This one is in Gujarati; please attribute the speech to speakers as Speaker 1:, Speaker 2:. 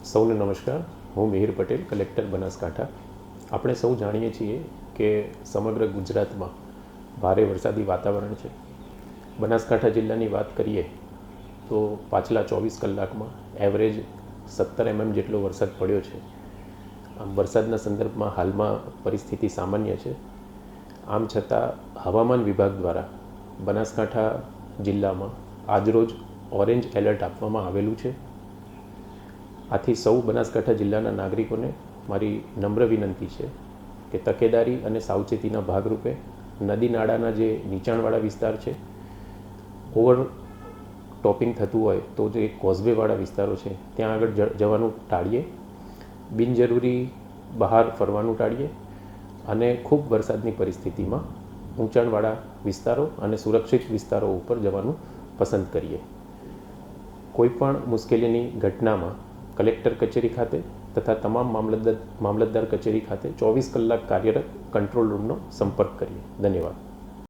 Speaker 1: સૌને નમસ્કાર. હું મિહિર પટેલ, કલેક્ટર બનાસકાંઠા. આપણે સૌ જાણીએ છીએ કે સમગ્ર ગુજરાતમાં ભારે વરસાદી વાતાવરણ છે. બનાસકાંઠા જિલ્લાની વાત કરીએ તો પાછલા 24 કલાકમાં એવરેજ 17 mm જેટલો વરસાદ પડ્યો છે. આમ વરસાદના સંદર્ભમાં હાલમાં પરિસ્થિતિ સામાન્ય છે. આમ છતાં હવામાન વિભાગ દ્વારા બનાસકાંઠા જિલ્લામાં આજરોજ ઓરેન્જ એલર્ટ આપવામાં આવેલું છે. આથી સૌ બનાસકાંઠા જિલ્લાના નાગરિકોને મારી નમ્ર વિનંતી છે કે તકેદારી અને સાવચેતીના ભાગરૂપે નદી નાળાના જે નીચાણવાળા વિસ્તાર છે, ઓવર ટોપિંગ થતું હોય તો જે કોઝવેવાળા વિસ્તારો છે ત્યાં આગળ જવાનું ટાળીએ. બિનજરૂરી બહાર ફરવાનું ટાળીએ અને ખૂબ વરસાદની પરિસ્થિતિમાં ઊંચાણવાળા વિસ્તારો અને સુરક્ષિત વિસ્તારો ઉપર જવાનું પસંદ કરીએ. કોઈપણ મુશ્કેલીની ઘટનામાં કલેક્ટર કચેરી ખાતે તથા તમામ મામલતદાર કચેરી ખાતે 24 કલાક કાર્યરત કંટ્રોલ રૂમનો સંપર્ક કરીએ. ધન્યવાદ.